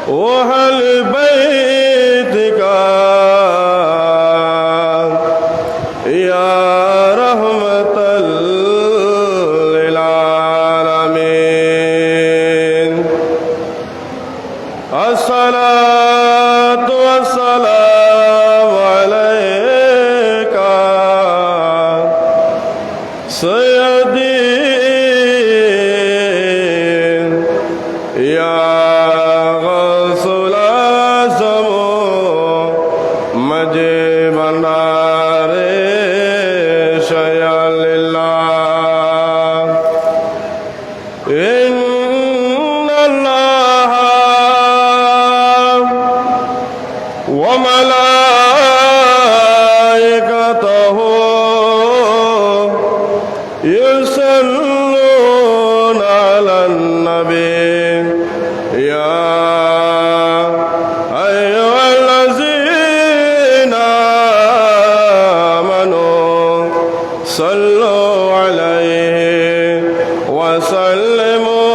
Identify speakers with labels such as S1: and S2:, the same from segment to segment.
S1: وأهل بيتك يا رحمة للعالمين. الصلاة والسلام عليك سيدي يا غوث الأعظم مجيب النار شيئا لله. إن الله وملائكته يصلون على النبي يا أيها الذين آمنوا صلوا عليه وسلموا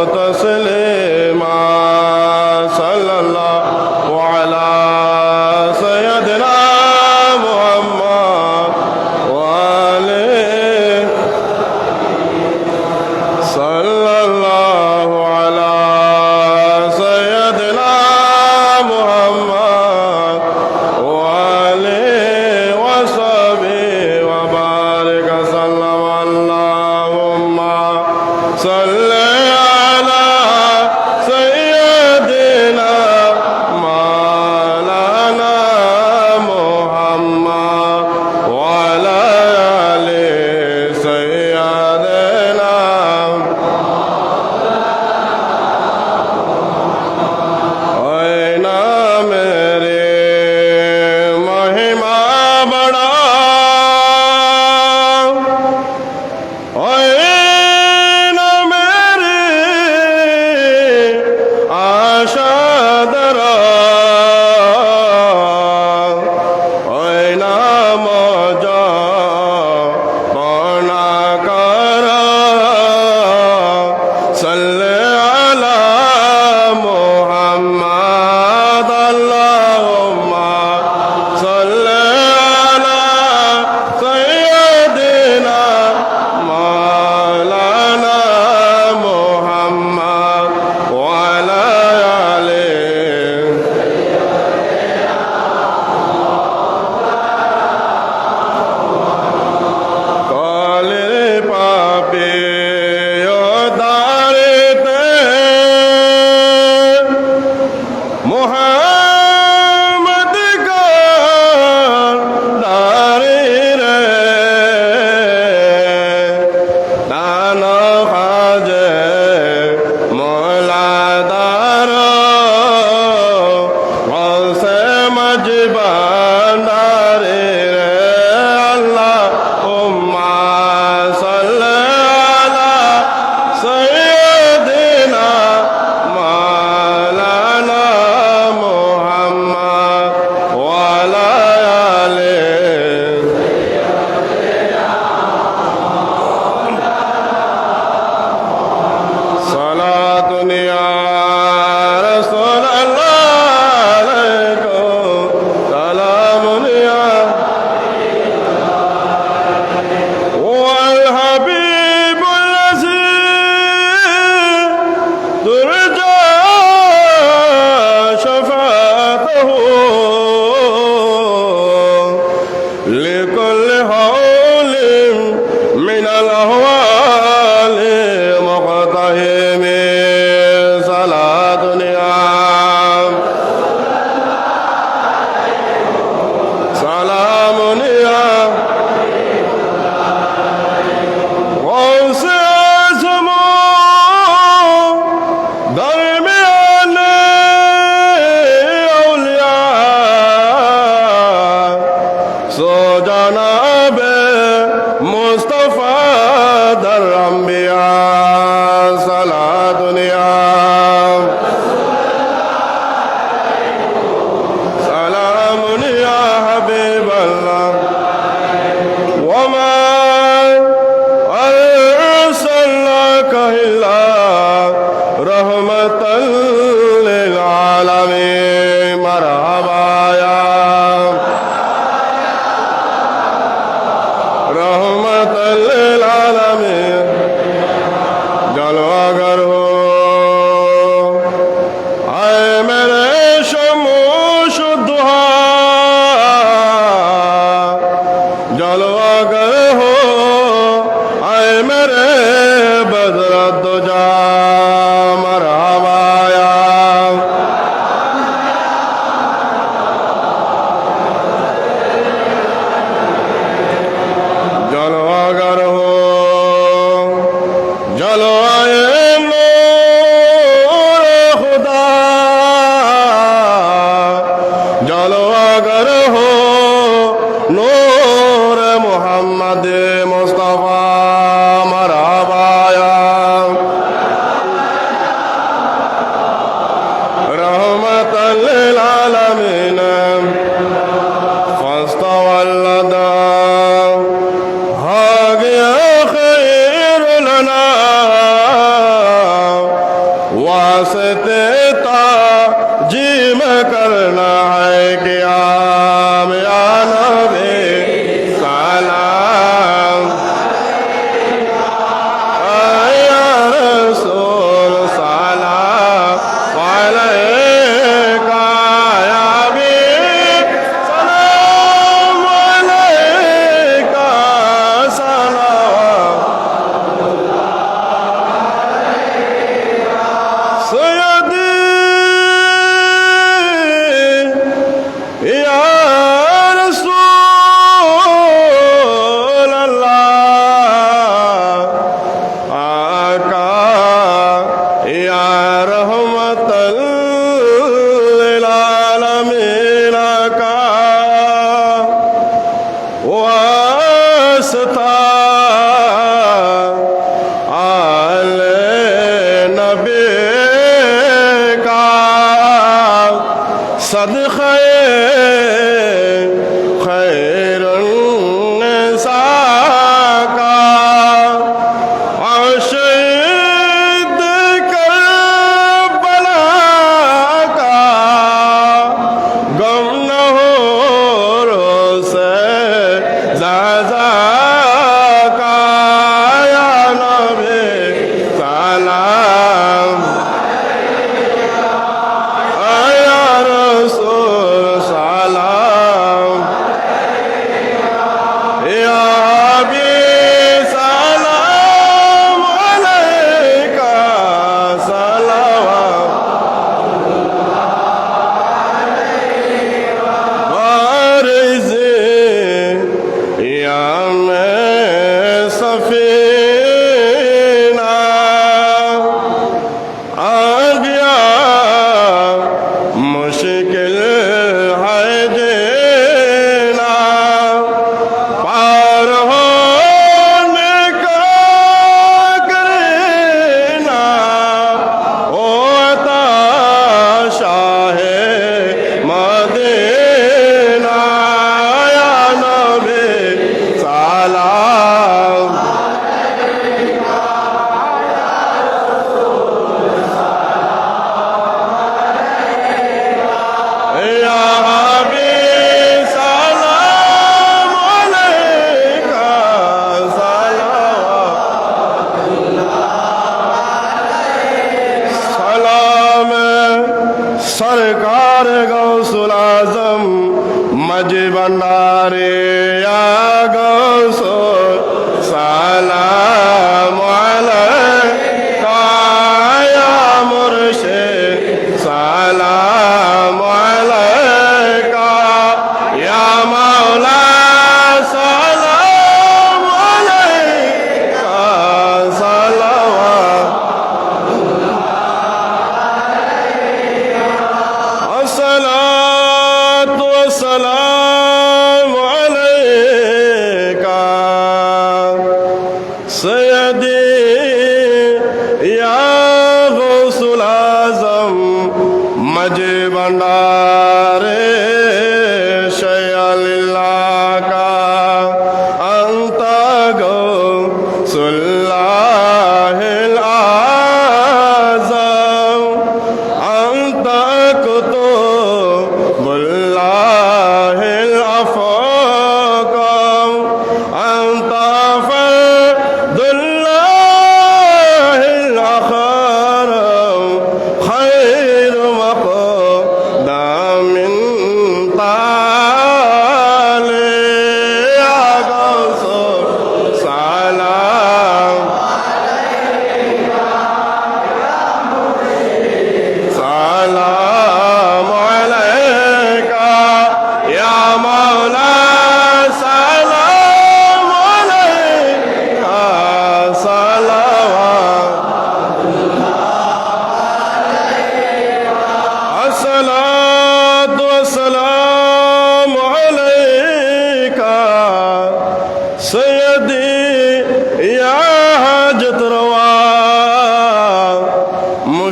S1: تسليما. صلى الله على سيدنا محمد وآله. صلى الله على سيدنا محمد وآله وصحبه وبارك وسلم. اللهم صل على سيدنا مولانا محمد وعلى آل سيدنا. ओना मेरे महिमा बड़ा ओना मेरे आशा दरा ओना मौजा पौना करा सल्ले अला محمد اللهم صل على سيدنا مولانا محمد وعلى آله. काले पापी मोहम्मद का दारे रे दाना खाजे मौला दारो गौसे मजबान दारे रे. अल्लाहुम्मा सल्ली अला सय्यदिना मौलाना لكل حول من الأهوال مقتحم صلاة نعم سلام نعم غوث أعظم درمیان أولیاء سو جناب مصطفى در انبیاء صلاة نعم سلام یا حبیب اللہ وما أرسلناك إلا अगर हो आए मेरे शमूश दुहा जलो अगर हो आए मेरे बदरत जा मरहबाया जलो अगर हो जलो आए नूर खुदा जलो अगर हो नूर मोहम्मद मुस्तफा मरहबाया रहमतल लिल आलमीन फस्तवल्लदा वास्ते ताजीम करना है क्या या नबी सलाम या रसूल सलाम अलैका या नबी सलाम अलैका सलाम सयदी या रसूल अल्लाह आका या रहमतल लिल आलमीन का वास्ता आले नबी सदक़े खैरुन्निसा का शहीद करबला का गम न हो रोसे ज़ाज़ा का या नबी सलाम मुश्किल है जीना पार होने का करना ओ अता शाहे मदीना या नबी सलाम या हबीब सलाम अलैका सलाम सरकार गौसुल आजम मजी भंडारे या गौसुल सलाम अलैका या मुर्शिद सलाम अलैका या मौला सलाम अलैका सलावत अस्सलातु वस्सलाम अलैका सय्यदी या गौसुल आज़म मजे भंडारे शयलिल्लाह का अंता गौसुल्लाहिल आज़म अंता कुतुबुल्लाहिल अफ़क़म अंता फर्दुल्लाहिल अख़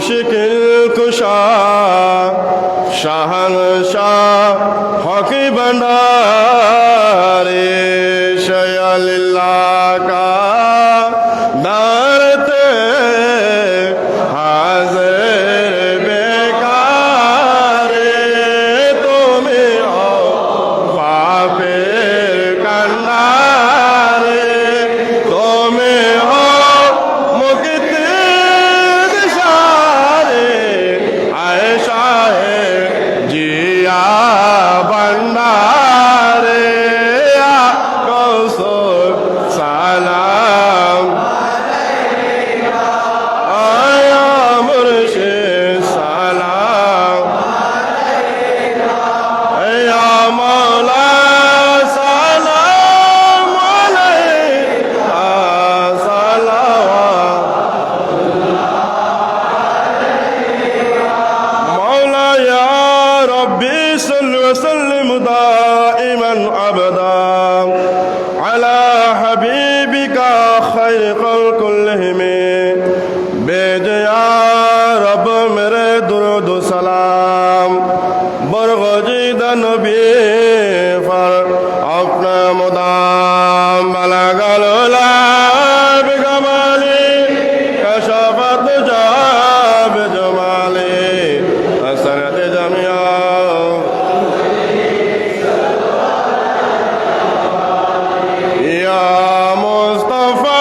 S1: मुश्किल कुशा शहनशाह हक भंडारे शयल्लाह का दरते हाजिर बेकारे तुम्हें हो पापिर कंडारे तुम्हें हो मुक्ति दिशारे आयशा है जिया भंडारे कौसुर सलाम आया मुर्शिद सलाम या मौला सलाम अलैका सलावत मौला या रब्बी सल्लि व सल्लिम दाइमन अबदा अला हबीबिका खैर खल्क़ कुल्लिहिम भेज या रब मेरे दुरूद व सलाम बरगजीदा नबी पर अपना मुदाम बलगल उला बिकमाली कशफत जाब जमाली हसरत जमिया या मुस्तफा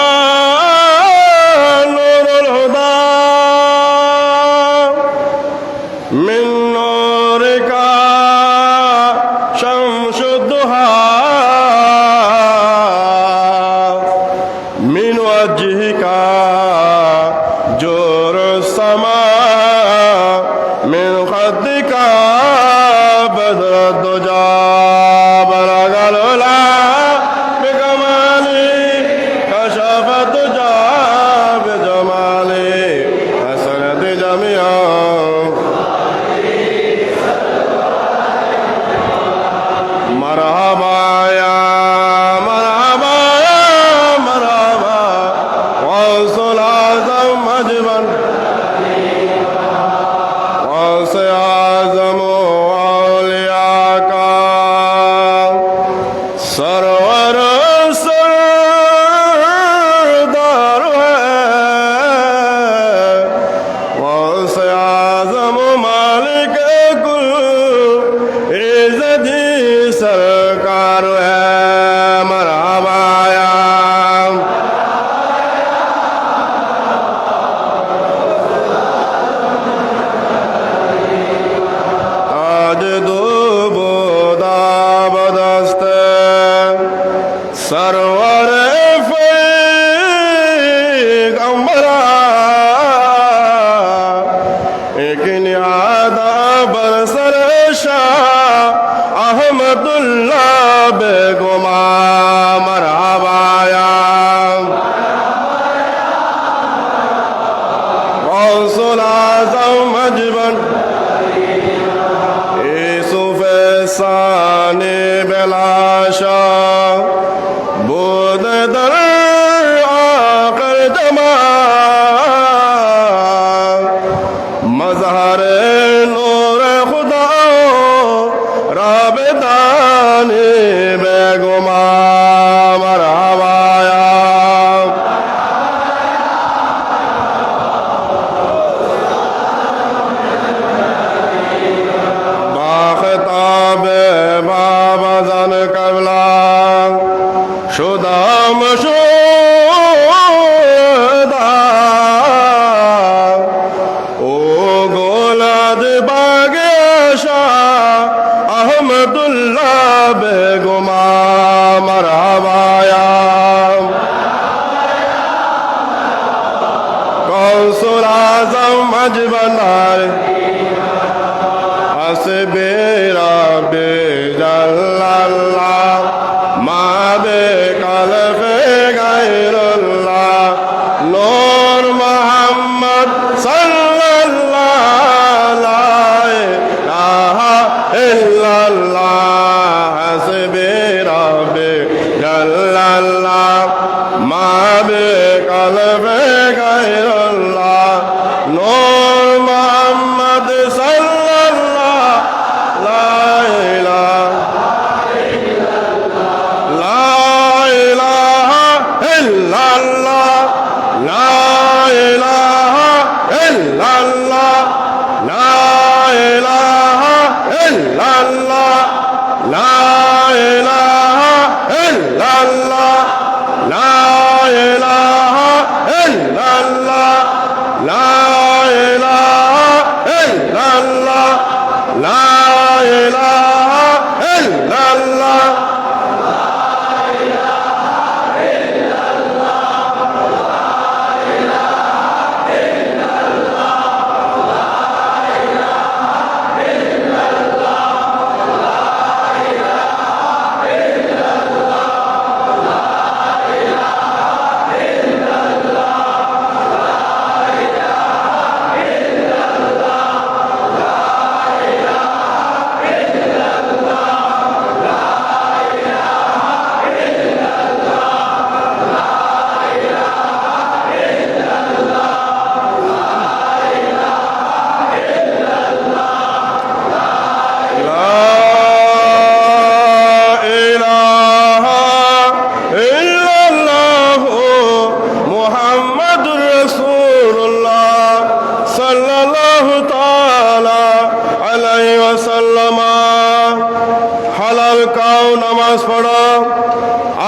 S1: नूरुल हुदा मिन नूरिका शम्सुद्दुहा मिन वज्हिका जुरुस्समा मिन खद्दिका बद्रुद्दुजा बलगल उला बिकमाली कशफत जाब जमाली हसरत जमिया मरहबा या मरहबा या मरहबा गौसुल आज़म मजबन गौस आज़म औलिया का सरवर सरदार है गौस आज़म मालिक कुल इज़्ज़ती सरकार है मरहबा या आज दो बोदा बदस्ते सरवर पैगंबरा एक नियादा बरसर शाह अहमदुल्लाह बेगुमा मरहबा या गौसुल आज़म मजबन यूसुफ सानी बेलाशा बुद दर आकर जमा मजहर नूर खुदा राबेदानी बेगुमा मरहबा या बाखताब बाबा जन कबला शुदाम शुदा ओ गोलाद बागे शाह अहमदुल्लाह बेगुमा मरहबा या गौसुल आज़म मजबन हस्बी रब्बी जल्लल्लाह मा बेकल्बे गैरुल्लाह नूर मोहम्मद सल्लल्लाहु ला इलाहा इल्लल्लाह हस्बी रब्बी जल्लल्लाह मा बेकल्बे गैरुल्लाह नूर ইলাহা ইল্লাল্লাহ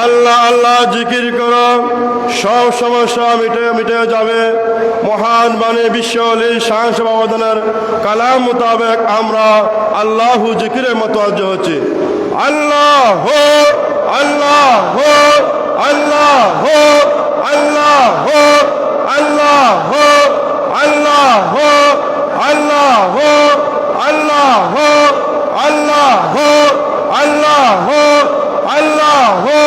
S1: আল্লাহ আল্লাহ জিকির করো, সব সমস্যা মিটে যাবে। মহান বাণী বিশ্ব শান সমাধানের কালাম মোতাবেক আমরা আল্লাহু জিকিরের মতওয়াজ্জ হচ্ছি। আল্লাহ হো আল্লাহ হো আল্লাহ হো আল্লাহ হো আল্লাহ হো আল্লাহ হো আল্লাহ হো আল্লাহ হো আল্লাহ হো আল্লাহ হো আল্লাহ হো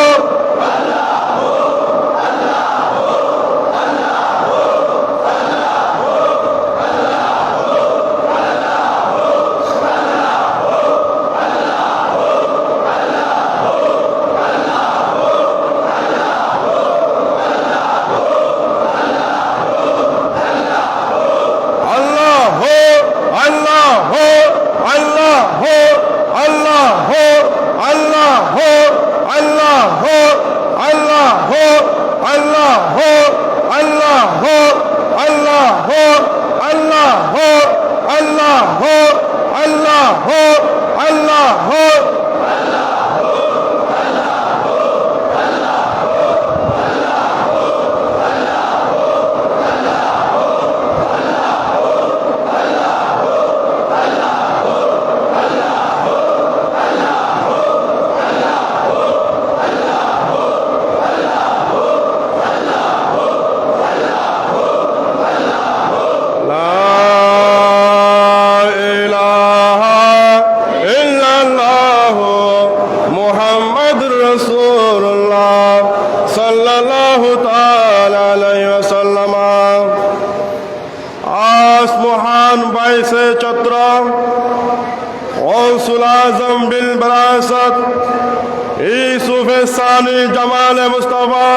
S1: जमाल मुस्तफ़ा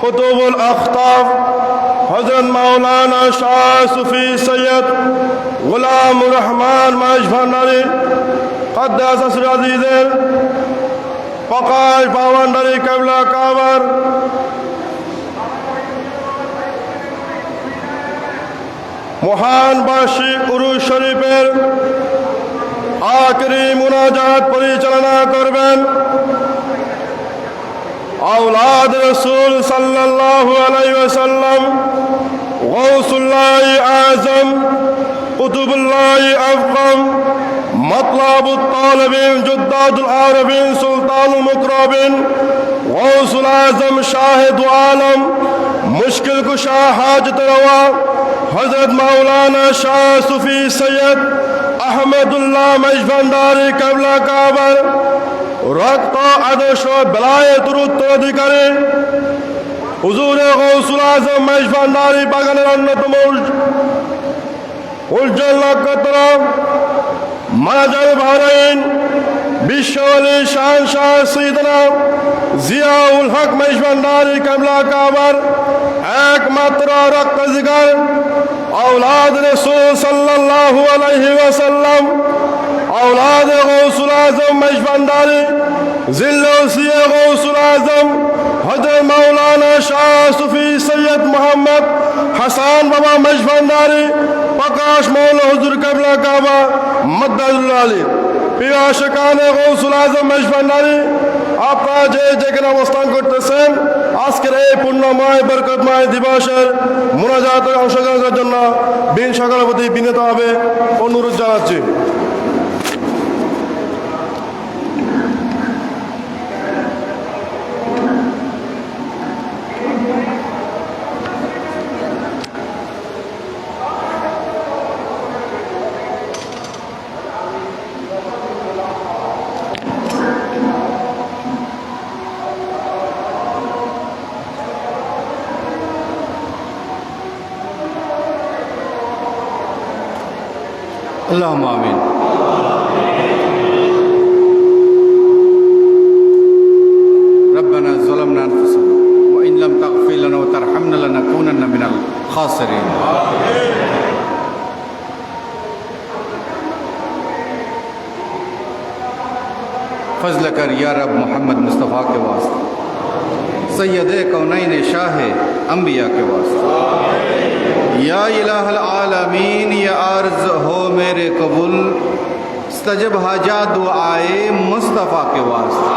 S1: कुतुबुल अख्ताब हजरत मौलाना शाह सूफी सैयद गुलाम रहमान माइजभांडारी कद्दास अज़ीज़ेर प्रकाश भावंडारी केबला काबर महान बार्षिक उरुस शरीफेर आखिरी मुनाजात परिचालना करबेन औलाद रसूल सल्लल्लाहु अलैहि वसल्लम गौसुल्लाह आज़म कुतुबुल्लाह अफ़क़म मतलबुत तालिबीन जुद्दादुल आरबीन सुल्तानुल मुक़र्रबीन गौसुल आज़म शाहिद आलम मुश्किल कुशा हाजत रवा हज़रत मौलाना शाह सूफी सैयद अहमदुल्लाह मइजभांडारी केबला काबर रक्त आदर्श बेलायत उत्तराधिकारी हुजूरे गौसुल आज़म मइजभांडारी बागाনের অন্যতম উজ্জ্বল নক্ষত্র মাজার বাহরাইন বিশ্বলি শান শাহ সৈয়দনা জিয়াউল হক মইজভান্ডারি কেবলা কাবার একমাত্র রক্তজিগার औलाद रसूल सल्लल्लाहु अलैहि वसल्लम औलाद गौसुल आज़म मइजभांडारी जिल्लौसिया गौसुल आज़म हज़रत मौलाना शाह सूफी सैयद मोहम्मद हसन बाबा मइजभांडारी प्रकाश मौला हुजूर केबला काबा मद्दादुल्लाह आली প্রিয় আশিকানে গৌসুল আজম মইজভান্ডারি আপনারা যেখানে অবস্থান করতেছেন আজকের এই পূর্ণময় বরকতময় দিবসের মুনাজাতে অংশগ্রহণের জন্য সকলের প্রতি বিনীতভাবে অনুরোধ জানাচ্ছি।
S2: अल्लाहुम्मा आमीन। रब्बना ज़लमना अनफुसना व इन लम तग़फिर लना व तरहमना लनकूनन्ना मिनल खासिरीन। फज़ल कर या रब मोहम्मद मुस्तफ़ा के वास्ते, सैयदे कौनैन शाह अंबिया के वास्ते, या इलाहल आलमीन या अर्ज़ हो मेरे कबूल, सजब हाजा दुआए मुस्तफ़ा के वास्ते।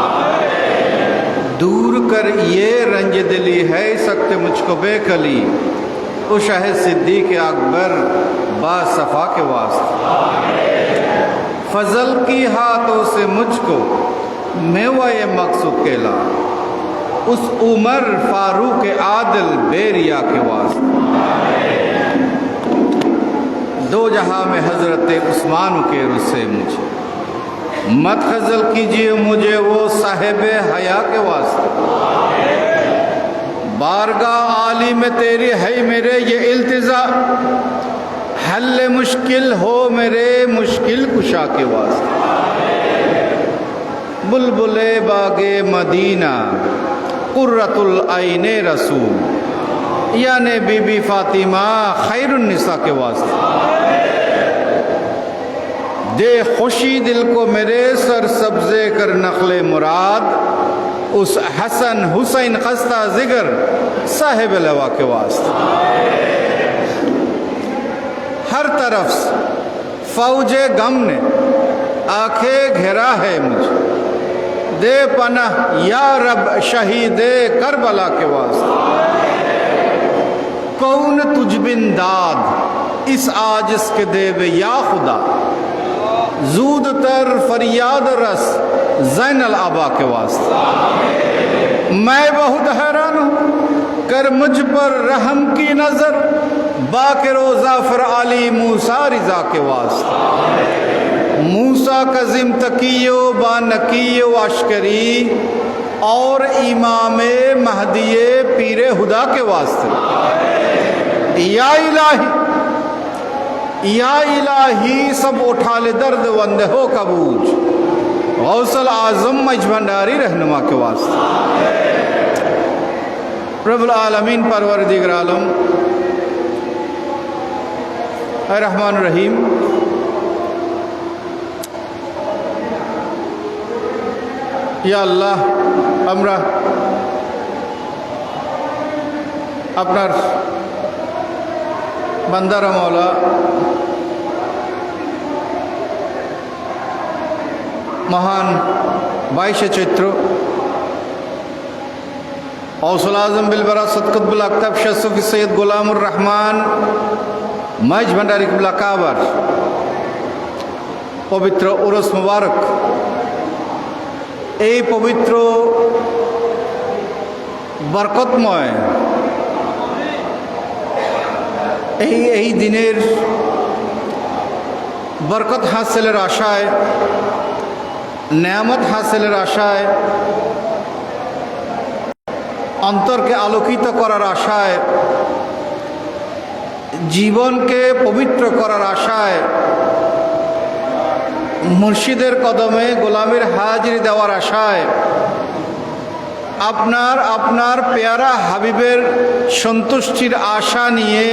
S2: दूर कर ये रंज दिली है सकते मुझको बेकली, ओ शाह सिद्दीक़ अकबर बासफ़ा के वास्ते। फजल की हाथों से मुझको मेवाए मकसूद केला, उस उमर फारूक आदिल बेरिया के वास्ते। दो जहां में हजरत उस्मान के रुस्से मुझे मत खजल कीजिए मुझे वो साहिब हया के वास्ते। बारगाह आली में तेरी है मेरे ये इल्तिजा, हल मुश्किल हो मेरे मुश्किल कुशा के वास्ते। बुलबुले बागे मदीना कुर्रतुल आईने रसूल, यानी बीबी फातिमा खैरुन निसा के वास्ते। दे खुशी दिल को मेरे सर सब्जे कर नखले मुराद, उस हसन हुसैन खस्ता जिगर साहिब लवा के वास्ते। हर तरफ फौजे गम ने आंखें घेरा है मुझे, दे पनाह या रब शहीदे करबला के वास्ते। कौन तुझ बिन दाद इस आजिज़ के देवे या खुदा, जूद तर फरियाद रस ज़ैनल आबा के वास्ते। मैं बहुत हैरान हूँ, कर मुझ पर रहम की नज़र, बाकिरो ज़ाफ़र अली मूसा रिज़ा के वास्ते। मूसा कज़िम तकियो बानकियो अश्करी, और इमाम महदिये पीरे हुदा के वास्ते। या इलाही सब उठा ले दर्द वंदे हो कबूज, गौसल आज़म मज भंडारी रहनुमा के वास्ते। रब्बुल आलमीन परवरदिगार आलम रहमान रहीम, या अल्लाह আমরা আপনার বান্দারা মওলা মহান 22 চৈত্র गौसुल आज़म बिलबरासत कुतुबुल अक्ताब शाह सूफी सैयद गुलामुर रहमान मज भंडारी किबला काबर पवित्र उरुस मुबारक, এই পবিত্র বরকতময় এই দিনের বরকত হাসিলের আশায়, নেয়ামত হাসিলের আশায়, অন্তরকে আলোকিত করার আশায়, জীবনকে পবিত্র করার আশায়, মুর্শিদের কদমে গোলামের হাজিরি দেওয়ার আশায়, আপনার আপনার পেয়ারা হাবিবের সন্তুষ্টির আশা নিয়ে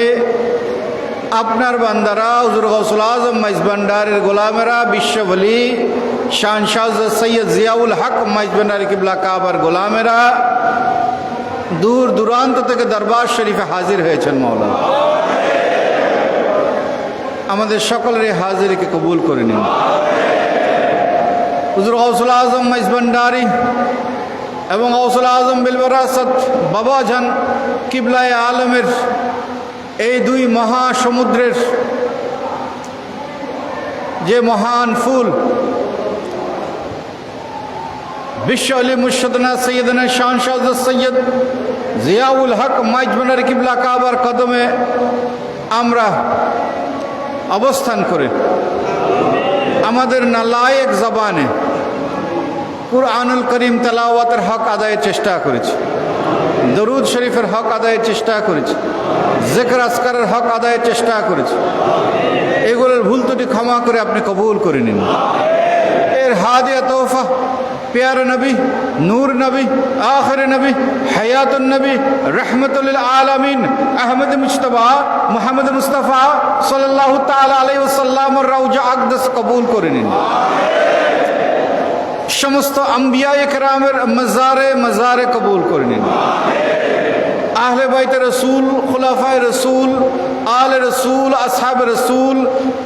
S2: আপনার বান্দারা হুজুর গৌসুল আজম মাইজভান্ডারের গোলামেরা বিশ্ববলি শানশাহ সৈয়দ জিয়াউল হক মাইজভান্ডারি কিবলা কাবার গোলামেরা দূর দূরান্ত থেকে দরবার শরীফে হাজির হয়েছেন। মওলা আমাদের সকলের এই হাজিরিকে কবুল করে নিন। হুজুর গৌসুল আজম মাইজভান্ডারি এবং গৌসুল আজম বিলবরাসত বাবাজান কিবলায়ে আলমের এই দুই মহাসমুদ্রের যে মহান ফুল বিশ্ব আলী মুর্শিদনা সৈয়দনা শানশাহ সৈয়দ জিয়াউল হক মাইজভান্ডারি কিবলা কাবার কদমে আমরা অবস্থান করে আমাদের নালায়েক জবানে কুরআনুল করিম তেলাওয়াতের হক আদায়ের চেষ্টা করেছি, দরুদ শরীফের হক আদায়ের চেষ্টা করেছি, জিকির আসকারের হক আদায়ের চেষ্টা করেছি। এগুলোর ভুল ত্রুটি ক্ষমা করে আপনি কবুল করে নিন। এর হাদিয়া তোহফা প্যার নবী, নূর নবী, আখির নবী, হায়াতুন নবী, রহমতুল লিল আলামিন আহমদ মুজতবা মুহাম্মদ মুস্তাফা সাল্লাল্লাহু তাআলা আলাইহি ওয়াসাল্লামের রওজা আকদাস কবুল করে নিন। সমস্ত আম্বিয়ায়ে কেরামের মাজারে কবুল করে নিন। আহলে বাইতে রসুল, খুলাফায়ে রসুল, আলে রসুল, আসহাবে রসুল,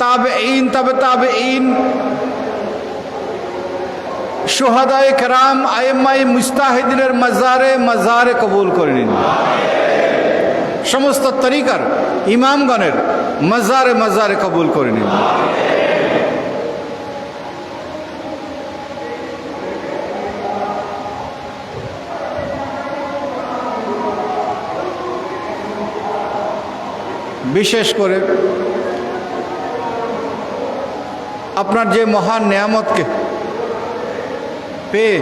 S2: তাবেঈন, তাবে তাবেঈন, শুহাদায়ে কেরাম, আইম্মায়ে মুজতাহিদিনের মাজারে কবুল করে নিন। সমস্ত তরিকার ইমামগণের মাজারে কবুল করে নিন। বিশেষ করে আপনার যে মহান নেয়ামতকে পেয়ে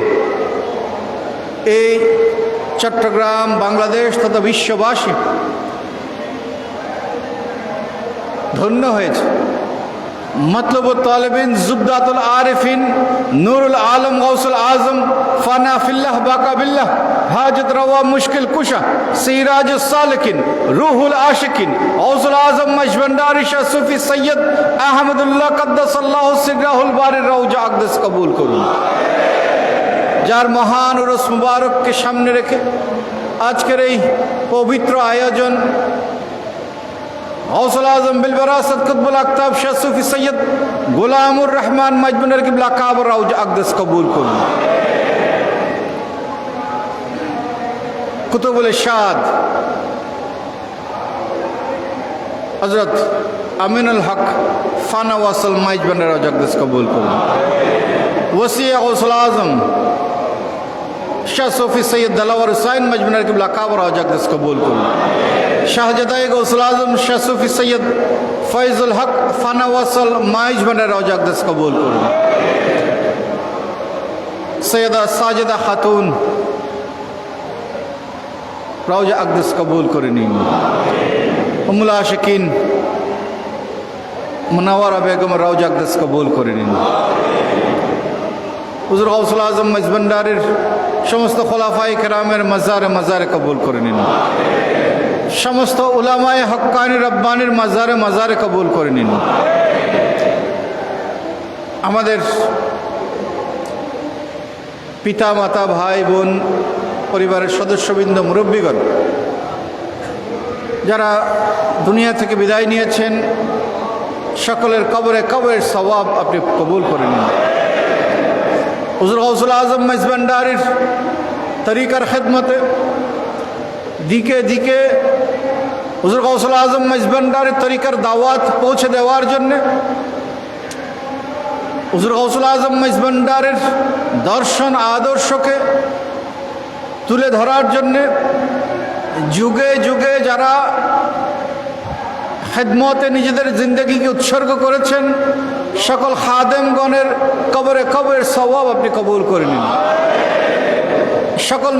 S2: এই চট্টগ্রাম, বাংলাদেশ তথা বিশ্ববাসী ধন্য হয়েছে। मतलबुल तालिबिन, जुब्दातुल आरिफिन, नूरुल आलम, गौसुल आजम, फाना फिल्लाह बाका बिल्लाह, हाजत रवा मुश्किल कुशा, सिराज सालिकिन, रूहुल आशिकिन, गौसुल आजम मजबंडारी शाह सूफी सैयद अहमदुल्लाह कद्दसल्लाहु सिर्राहुल बारी रौजा আকদাস কবুল করুন। যার মহান উরুস মুবারককে সামনে রেখে আজকের এই পবিত্র আয়োজন गौसुल आजम बिलवरासत कुतुबुल अक्ताब शाह सूफी सैयद गुलामुर रहमान मजबूर किबला काबर रौजा আকদাস कबूल করুন। कुतुबुल इरशाद हजरत अमीनुल हक फाना वासल मजबूर रौजा আকদাস कबूल করুন। वसीय गौसुल आजम शाह सूफी सैयद दिलावर हुसैन मजबूर किबला काबर रौजा আকদাস कबूल করুন। शाहजदाए गौसुल आजम शाह सूफी सैयद फैजुल हक फाना वासल माइज बने रौजा আকদাস कबूल করুন। सैयदा साजिदा खातून रौजा আকদাস कबूल করে নিন। উম্মুল আশিকিন মুনাওয়ারা বেগম রৌজা আকদাস কবুল করে নিন। হুজুর গৌসুল আজম মজবন্ডারির সমস্ত খোলাফায়ে কেরামের মাজারে কবুল করে নিন। সমস্ত উলামায়ে হক্কানি রব্বানির মাজারে কবুল করে নিন। আমাদের পিতা মাতা, ভাই বোন, পরিবারের সদস্যবৃন্দ, মুরব্বীগণ যারা দুনিয়া থেকে বিদায় নিয়েছেন, সকলের কবরের সওয়াব আপনি কবুল করে নিন। হুজুর গৌসুল আজম মজবন্ডারির তরিকার খিদমতে দিকে দিকে হুজুর গৌসুল আজম মজবন্ডারির তরিকার দাওয়াত পৌঁছে দেওয়ার জন্যে, হুজুর গৌসুল আজম মজবন্ডারির দর্শন আদর্শকে তুলে ধরার জন্যে যুগে যুগে যারা খিদমতে নিজেদের জিন্দগিকে উৎসর্গ করেছেন, সকল খাদেমগণের কবরের সওয়াব আপনি কবুল করে নিন। সকল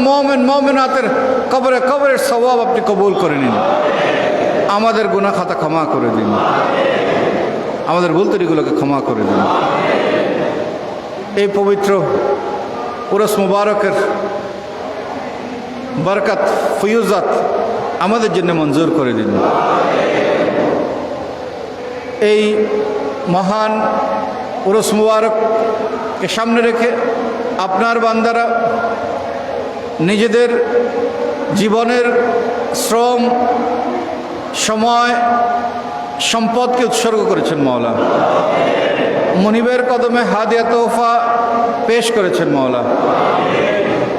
S2: মুমিনাতের কবরের সওয়াব আপনি কবুল করে নিন। আমাদের গুনাহ খাতা ক্ষমা করে দিন, আমাদের ভুল ত্রুটিগুলোকে ক্ষমা করে দিন। এই পবিত্র উরুস মুবারকের বরকত ফয়ুজাত আমাদের জন্য মঞ্জুর করে দিন। এই মহান উরুস মুবারককে সামনে রেখে আপনার বান্দারা নিজেদের জীবনের শ্রম, সময়, সম্পদকে উৎসর্গ করেছেন মওলা। মুনিবের কদমে হাদিয়া তোহফা পেশ করেছেন মওলা।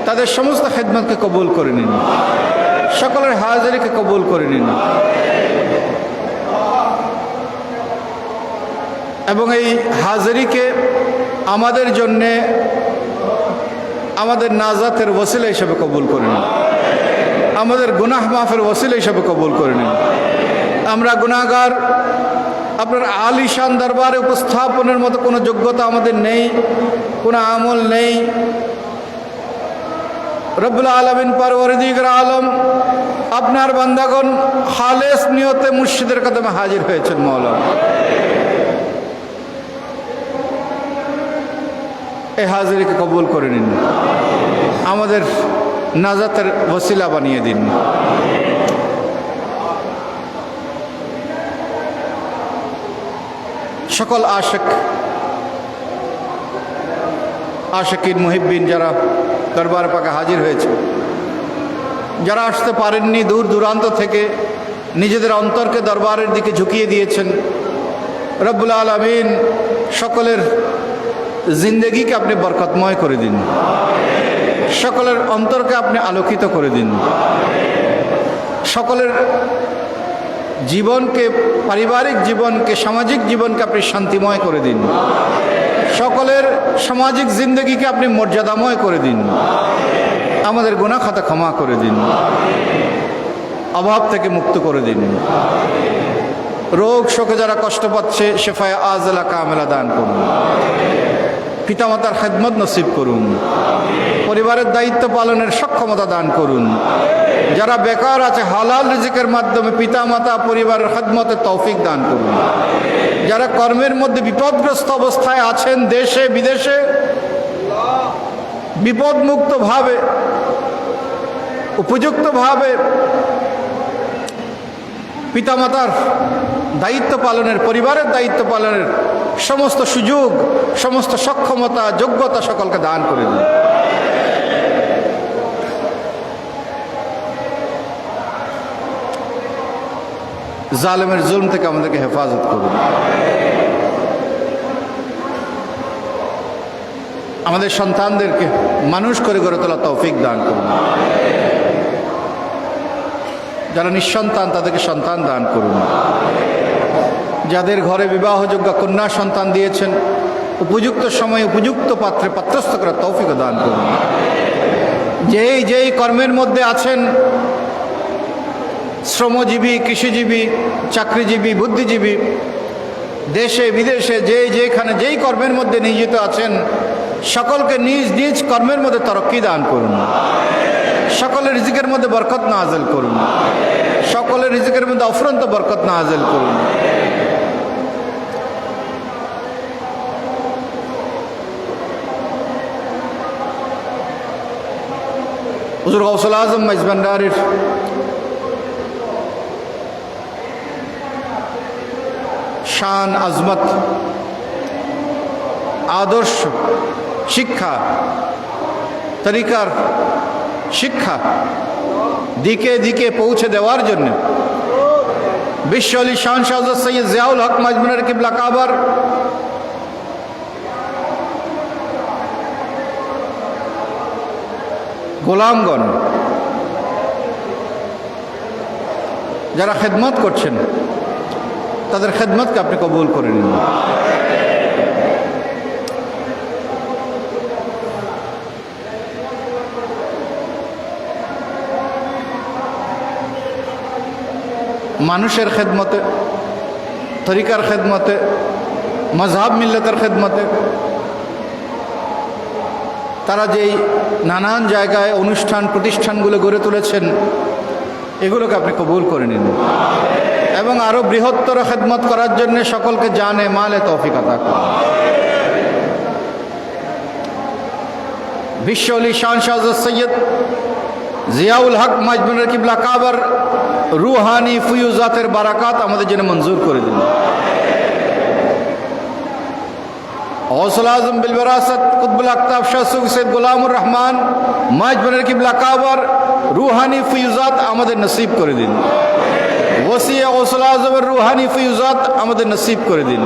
S2: তাদের সমস্ত খিদমতকে কবুল করে নিন, সকলের হাজিরিকে কবুল করে নিন এবং এই হাজিরিকে আমাদের জন্যে আমাদের নাজাতের ওসিলা হিসেবে কবুল করে নিন, আমাদের গুনাহ মাফের ওসিলা হিসেবে কবুল করে নিন। আমরা গুনাহগার, আপনার আলিশান দরবারে উপস্থাপনের মতো কোনো যোগ্যতা আমাদের নেই, কোনো আমল নেই। রব্বুল আলামিন পরওয়ারদিগার আলম আপনার বান্দাগণ খালেস নিয়তে মুর্শিদের কদমে হাজির হয়েছেন মওলা। এই হাজিরিকে কবুল করে নিন, আমাদের নাজাতের ওসিলা বানিয়ে দিন। সকল আশিকিন মুহিব্বিন যারা দরবার পাকে হাজির হয়েছে, যারা আসতে পারেননি দূর দূরান্ত থেকে নিজেদের অন্তরকে দরবারের দিকে ঝুঁকিয়ে দিয়েছেন, রব্বুল আলামিন সকলের জিন্দেগিকে আপনি বরকতময় করে দিন, সকলের অন্তরকে আপনি আলোকিত করে দিন, সকলের জীবনকে, পারিবারিক জীবনকে, সামাজিক জীবনকে আপনি শান্তিময় করে দিন, সকলের সামাজিক জিন্দগিকে আপনি মর্যাদাময় করে দিন, আমাদের গুনাহ খাতা ক্ষমা করে দিন, অভাব থেকে মুক্ত করে দিন, রোগ শোকে যারা কষ্ট পাচ্ছে শেফায়ে আজলা কামেলা দান করুন, পিতামাতার খেদমত নসিব করুন, পরিবারের দায়িত্ব পালনের সক্ষমতা দান করুন, যারা বেকার আছে হালাল রিজিকের মাধ্যমে পিতামাতা পরিবারের খেদমতে তৌফিক দান করুন, যারা কর্মের মধ্যে বিপদগ্রস্ত অবস্থায় আছেন দেশে বিদেশে, বিপদমুক্তভাবে উপযুক্তভাবে পিতামাতার দায়িত্ব পালনের, পরিবারের দায়িত্ব পালনের সমস্ত সুযোগ, সমস্ত সক্ষমতা, যোগ্যতা সকলকে দান করে দিন। জালেমের জুলম থেকে আমাদেরকে হেফাজত করুন, আমাদের সন্তানদেরকে মানুষ করে গড়ে তোলা তৌফিক দান করুন, যারা নিঃসন্তান তাদেরকে সন্তান দান করুন, যাদের ঘরে বিবাহযোগ্য কন্যা সন্তান দিয়েছেন উপযুক্ত সময়ে উপযুক্ত পাত্রে পাত্রস্থ করার তৌফিক দান করুন, যেই কর্মের মধ্যে আছেন শ্রমজীবী, কৃষিজীবী, চাকরিজীবী, বুদ্ধিজীবী, দেশে বিদেশে যেখানে যেই কর্মের মধ্যে নিয়োজিত আছেন সকলকে নিজ নিজ কর্মের মধ্যে তরক্কি দান করুন, সকলের রিজিকের মধ্যে বরকত নাযিল করুন, সকলের রিজিকের মধ্যে অফুরন্ত বরকত নাযিল করুন। হুজুর গাউসুল আজম মাইজভান্ডারীর শান, আজমত, আদর্শ, শিক্ষা, তরিকার শিক্ষা দিকে দিকে পৌঁছে দেওয়ার জন্য বিশ্ব আলী শান শাহ হযরত সৈয়দ জিয়াউল হক মাজমুনের কিবলা কাবার গোলামগণ যারা খেদমত করছেন তাদের খেদমতকে আপনি কবুল করে নিন। মানুষের খেদমতে, তরিকার খেদমতে, মজহাব মিল্লতের খেদমতে তারা যেই নানান জায়গায় অনুষ্ঠান প্রতিষ্ঠানগুলো গড়ে তুলেছেন এগুলোকে আপনি কবুল করে নিন এবং আরো বৃহত্তর খেদমত করার জন্য সকলকে জানে মালে তৌফিক আতা করুন। বিশ্ব আলী শান শাহ হযরত সৈয়দ জিয়াউল হক মাজমুনের কিবলা কাবার রুহানি ফুয়ুজাতের বারাকাত আমাদের জন্য মঞ্জুর করে দিন। গৌসুল আজম বিল বিরাসত কুতবুল আকতাব শাহ সৈয়দ গোলামুর রহমান মাজমুনের কিবলা কাবার রুহানি ফুয়ুজাত আমাদের নসিব করে দিন। ওসিয়া গৌসুল আজমের রুহানি ফুয়ুজাত আমাদের নসিব করে দিন।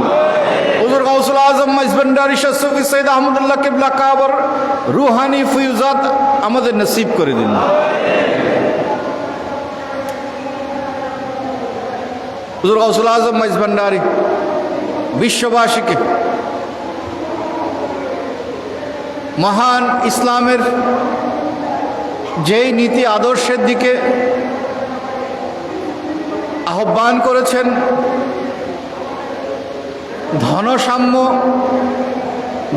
S2: হুজুর গৌসুল আজম মাইজভান্ডারী শাহ সৈয়দ আহমদুল্লাহ কিবলা কাবার রুহানি ফুয়ুজাত আমাদের নসিব করে দিন। হুজুর গৌসুল আজম মাইজভান্ডারী বিশ্ববাসীকে মহান ইসলামের যেই নীতি আদর্শের দিকে আহ্বান করেছেন, ধনসাম্য,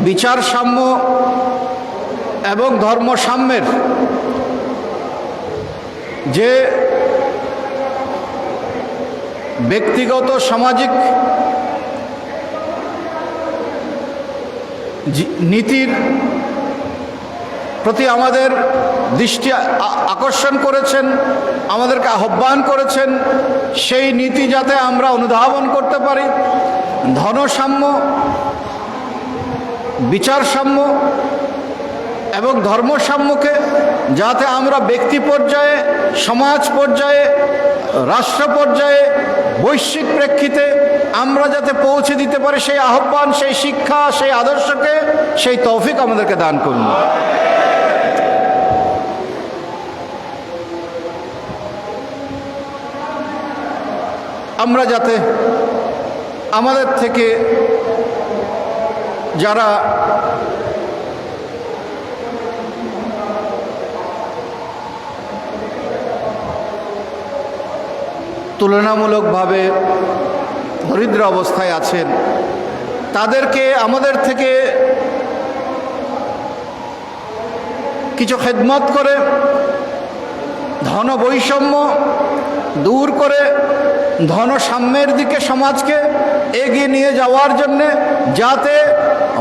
S2: বিচার সাম্য এবং ধর্মসাম্যের যে ব্যক্তিগত সামাজিক নীতির প্রতি আমাদের দৃষ্টি আকর্ষণ করেছেন, আমাদেরকে আহ্বান করেছেন, সেই নীতি যাতে আমরা অনুধাবন করতে পারি। ধনসাম্য, বিচারসাম্য এবং ধর্মসাম্যকে যাতে আমরা ব্যক্তি পর্যায়ে, সমাজ পর্যায়ে, রাষ্ট্র পর্যায়ে, বৈশ্বিক প্রেক্ষিতে আমরা যাতে পৌঁছে দিতে পারি, সেই আহ্বান, সেই শিক্ষা, সেই আদর্শকে, সেই তৌফিক আমাদেরকে দান করুন। আমরা যাতে আমাদের থেকে যারা তুলনামূলকভাবে দরিদ্র অবস্থায় আছেন, তাদেরকে আমাদের থেকে কিছু খেদমত করে ধন বৈষম্য দূর করে ধনসাম্যের দিকে সমাজকে এগিয়ে নিয়ে যাওয়ার জন্যে, যাতে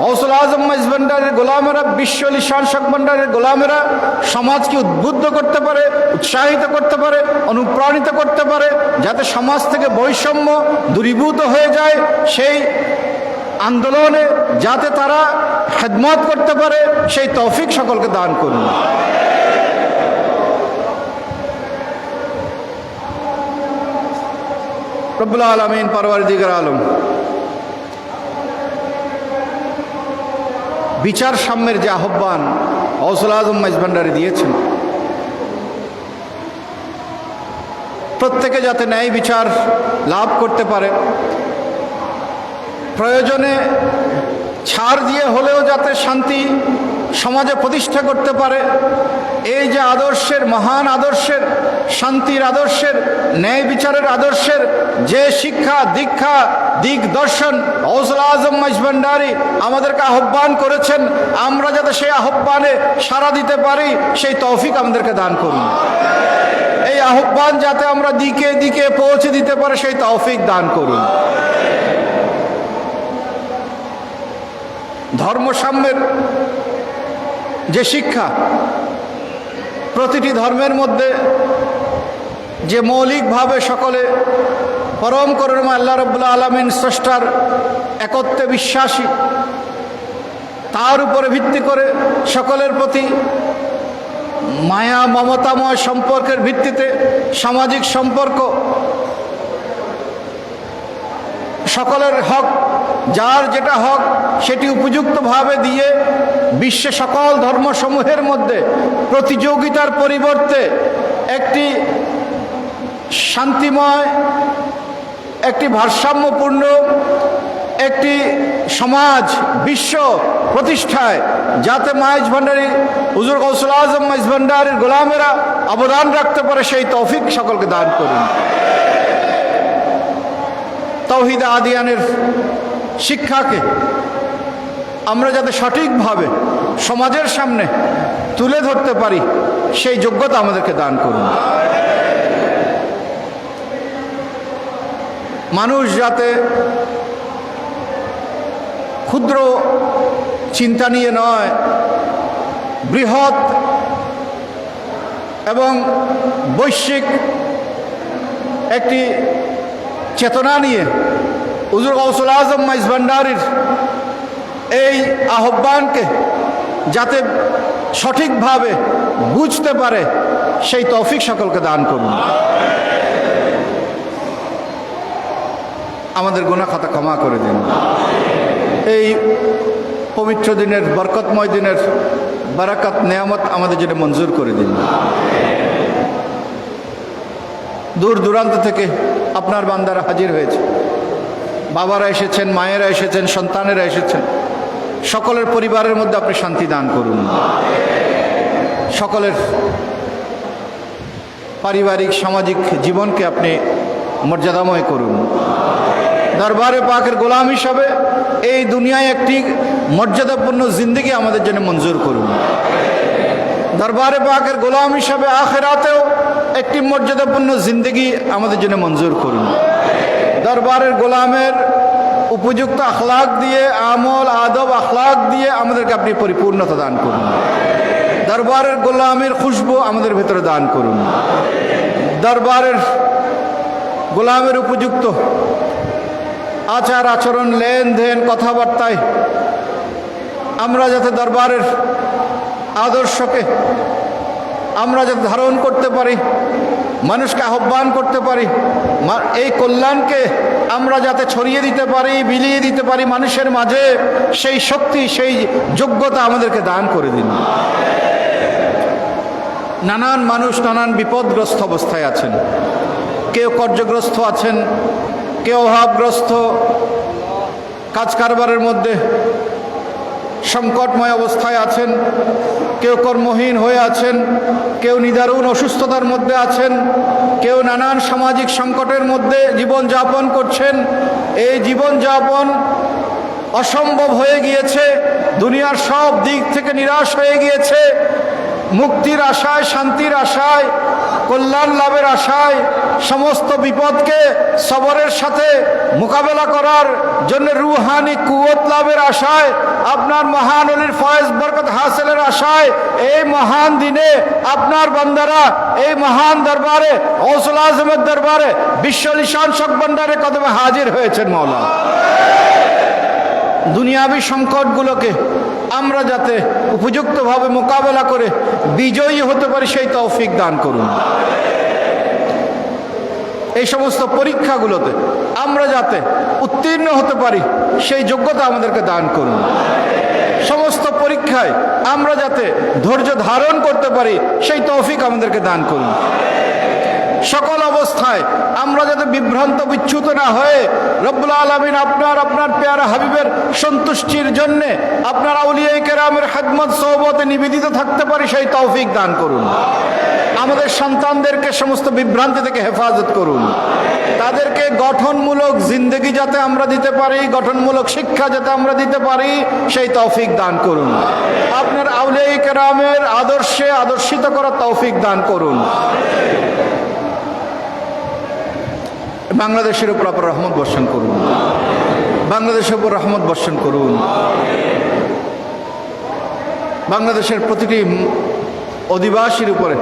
S2: গৌসুল আজম মঈজ ভান্ডারীর গোলামেরা, বিশ্ব আলী শান শখ ভান্ডারীর গোলামেরা সমাজকে উদ্বুদ্ধ করতে পারে, উৎসাহিত করতে পারে, অনুপ্রাণিত করতে পারে, যাতে সমাজ থেকে বৈষম্য দূরীভূত হয়ে যায়, সেই আন্দোলনে যাতে তারা খেদমত করতে পারে, সেই তৌফিক সকলকে দান করুন। রব্বুল আলামিন পরওয়ারদিগার আলম বিচার সাম্যের যে আহ্বান গৌসুল আজম মঈজ ভান্ডারী দিয়েছেন, প্রত্যেকে যাতে ন্যায় বিচার লাভ করতে পারে, প্রয়োজনে ছাড় দিয়ে হলেও যাতে শান্তি সমাজে প্রতিষ্ঠা করতে পারে, এই যে আদর্শের, মহান আদর্শের, শান্তির আদর্শের, ন্যায় বিচারের আদর্শের যে শিক্ষা, দীক্ষা, দিক দর্শন গৌসুল আজম মঈজ ভান্ডারী আমাদেরকে আহ্বান করেছেন, আমরা যাতে সেই আহ্বানে সাড়া দিতে পারি, সেই তৌফিক আমাদেরকে দান করুন। এই আহ্বান যাতে আমরা দিকে দিকে পৌঁছে দিতে পারি, সেই তৌফিক দান করুন। ধর্মসাম্যের যে শিক্ষা, প্রতিটি ধর্মের মধ্যে যে মৌলিকভাবে সকলে পরম করুণাময় আল্লাহ রাব্বুল আলামিন স্রষ্টার একত্বে বিশ্বাসী, তার উপরে ভিত্তি করে সকলের প্রতি মায়া মমতাময় সম্পর্কের ভিত্তিতে সামাজিক সম্পর্ক, সকলের হক, যার যেটা হক সেটি উপযুক্তভাবে দিয়ে বিশ্বে সকল ধর্মসমূহের মধ্যে প্রতিযোগিতার পরিবর্তে একটি শান্তিময়, একটি ভারসাম্যপূর্ণ একটি সমাজ, বিশ্ব প্রতিষ্ঠায় যাতে মঈজ ভান্ডারী, হুজুর গৌসুল আজম মঈজ ভান্ডারীর গোলামেরা অবদান রাখতে পারে, সেই তৌফিক সকলকে দান করুন। তাওহীদ আদিয়ানের শিক্ষাকে আমরা যাতে সঠিকভাবে সমাজের সামনে তুলে ধরতে পারি, সেই যোগ্যতা আমাদেরকে দান করুন। মানুষ যাতে ক্ষুদ্র চিন্তা নিয়ে নয়, বৃহৎ এবং বৈশ্বিক একটি চেতনা নিয়ে হুজুর গৌসুল আজম মঈজ ভান্ডারীর এই আহ্বানকে যাতে সঠিকভাবে বুঝতে পারে, সেই তৌফিক সকলকে দান করুন। আমাদের গুনাহ খাতা ক্ষমা করে দিন। এই পবিত্র দিনের, বরকতময় দিনের বারাকাত, নেয়ামত আমাদের জন্য মঞ্জুর করে দিন। দূর দূরান্ত থেকে আপনার বান্দারা হাজির হয়েছে, বাবারা এসেছেন, মায়েরা এসেছেন, সন্তানেরা এসেছেন, সকলের পরিবারের মধ্যে আপনি শান্তি দান করুন। সকলের পারিবারিক সামাজিক জীবনকে আপনি মর্যাদাময় করুন। দরবারে পাকের গোলাম হিসাবে এই দুনিয়ায় একটি মর্যাদাপূর্ণ জিন্দেগি আমাদের জন্য মঞ্জুর করুন। দরবারে পাকের গোলাম হিসাবে আখিরাতেও একটি মর্যাদাপূর্ণ জিন্দেগি আমাদের জন্য মঞ্জুর করুন। দরবারের গোলামের উপযুক্ত আখলাক দিয়ে, আমল আদব আখলাক দিয়ে আমাদেরকে আপনি পরিপূর্ণতা দান করুন। দরবারের গোলামের খুশবু আমাদের ভেতরে দান করুন। দরবারের গোলামের উপযুক্ত আচার আচরণ, লেনদেন, কথাবার্তায় আমরা যাতে দরবারের আদর্শকে আমরা যাতে ধারণ করতে পারি, মানুষকে আহ্বান করতে পারি, এই কল্যাণকে আমরা যাতে ছড়িয়ে দিতে পারি, বিলিয়ে দিতে পারি মানুষের মাঝে, সেই শক্তি, সেই যোগ্যতা আমাদেরকে দান করে দিন। নানান মানুষ নানান বিপদগ্রস্ত অবস্থায় আছেন। কেউ কর্যগ্রস্ত আছেন, কেউ অভাবগ্রস্ত, কাজ কারবারের মধ্যে সংকটময় অবস্থায় আছেন, কেউ কর্মহীন হয়ে আছেন, কেউ নিদারুণ অসুস্থতার মধ্যে আছেন, কেউ নানান সামাজিক সংকটের মধ্যে জীবনযাপন করছেন। এই জীবনযাপন অসম্ভব হয়ে গিয়েছে, দুনিয়ার সব দিক থেকে নিরাশ হয়ে গিয়েছে। মুক্তির আশায়, শান্তির আশায়, কল্যাণ লাভের আশায়, সমস্ত বিপদকে সবরের সাথে মোকাবেলা করার জন্য রুহানি কুওয়াত লাভের আশায়, আপনার মহান অলির ফয়েজ বরকত হাসিলের আশায় এই মহান দিনে আপনার বান্দারা এই মহান দরবারে, গৌসুল আজমের দরবারে, বিশ্ব লিশান শক ভান্ডারে কদমে হাজির হয়েছেন। মওলা, দুনিয়াবী সংকটগুলোকে আমরা যাতে উপযুক্তভাবে মোকাবেলা করে বিজয়ী হতে পারি সেই তৌফিক দান করুন। এই সমস্ত পরীক্ষাগুলোতে আমরা যাতে উত্তীর্ণ হতে পারি সেই যোগ্যতা আমাদেরকে দান করুন। সমস্ত পরীক্ষায় আমরা যাতে ধৈর্য ধারণ করতে পারি সেই তৌফিক আমাদেরকে দান করুন। সকল অবস্থায় আমরা যাতে বিভ্রান্ত বিচ্যুত না হয়ে রব্বুল আলামিন আপনার পেয়ারা হাবিবের সন্তুষ্টির জন্য আপনার আউলিয়ায়ে কেরামের খেদমত সোহবতে নিবেদিত থাকতে পারি সেই তৌফিক দান করুন। আমাদের সন্তানদেরকে সমস্ত বিভ্রান্তি থেকে হেফাজত করুন। তাদেরকে গঠনমূলক জিন্দেগি যাতে আমরা দিতে পারি, গঠনমূলক শিক্ষা যাতে আমরা দিতে পারি সেই তৌফিক দান করুন। আপনার আউলিয়ায়ে কেরামের আদর্শে আদর্শিত করার তৌফিক দান করুন। বাংলাদেশের উপর আপনার রহমত বর্ষণ করুন। বাংলাদেশের উপর রহমত বর্ষণ করুন। বাংলাদেশের প্রতিটি অধিবাসীর উপরে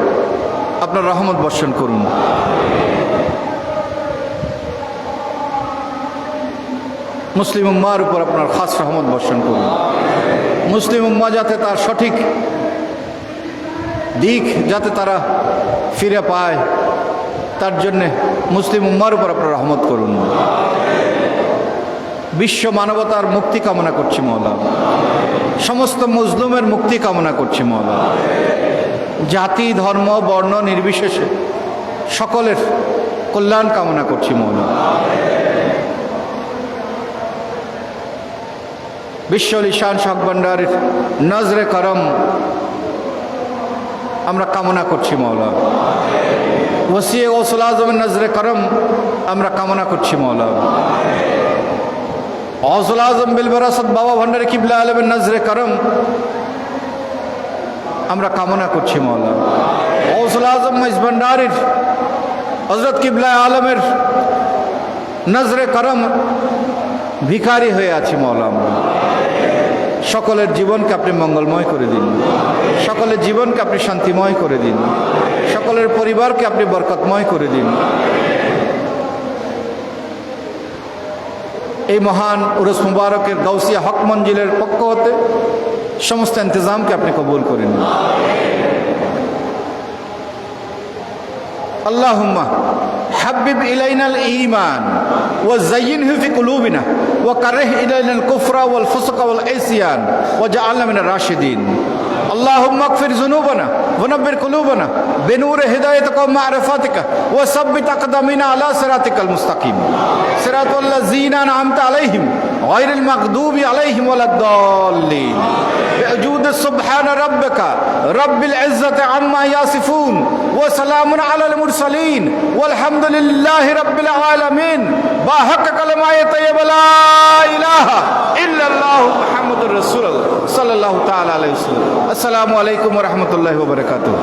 S2: আপনার রহমত বর্ষণ করুন। মুসলিম উম্মার উপর আপনার খাস রহমত বর্ষণ করুন। মুসলিম উম্মা যাতে তার সঠিক দিক যাতে তারা ফিরে পায়, তার জন্যে মুসলিম উম্মার উপর আপনার রহমত করুন। বিশ্ব মানবতার মুক্তি কামনা করছি মওলা। সমস্ত মজলুমের মুক্তি কামনা করছি মওলা। জাতি, ধর্ম, বর্ণ নির্বিশেষে সকলের কল্যাণ কামনা করছি মওলা। বিশ্ব লিশান শক ভান্ডারের নজরে করম আমরা কামনা করছি মওলা। ওসিয়ে গৌসুল আজমের নজরে করম আমরা কামনা করছি মওলা। গৌসুল আজম বিল বিরাসত বাবা ভান্ডারী কিবলা আলমের নজরে করম আমরা কামনা করছি মওলা। গৌসুল আজম মাইজ ভান্ডারীর হযরত কিবলা আলমের নজরে করম ভিখারি হয়ে আছি মওলা। আমরা সকলের জীবনকে আপনি মঙ্গলময় করে দিন, সকলের জীবনকে আপনি শান্তিময় করে দিন, সকলের পরিবারকে আপনি বরকতময় করে দিন। এই মহান উরুস মুবারকের গাউসিয়া হক মঞ্জিলের পক্ষ হতে সমস্ত ইন্তজামকে আপনি কবুল করে নিন। আল্লাহুম্মা হাব্বিব ইলাইনাল ঈমান ওয়া যায়্যিনহু ফি কুলুবিনা ওয়া কারিহ ইলাইনাল কুফরা ওয়াল ফুসুকা ওয়াল ইসয়ান ওয়া জাআলনা মিনার রাশিদিন। اللهم اغفر ذنوبنا ونبر قلوبنا بنور هدايتك ومعرفتك وثبت اقدامنا على صراطك المستقيم صراط الذين انعمت عليهم غير المغضوب عليهم ولا الضالين بوجود سبحان ربك رب العزة عما يصفون وسلام على المرسلين والحمد لله رب العالمين باحق كلمة طيبة لا إله إلا الله محمد رسول الله صلى الله تعالى عليه وسلم। আসসালামু আলাইকুম ওয়া রাহমাতুল্লাহি ওয়া বারাকাতুহু।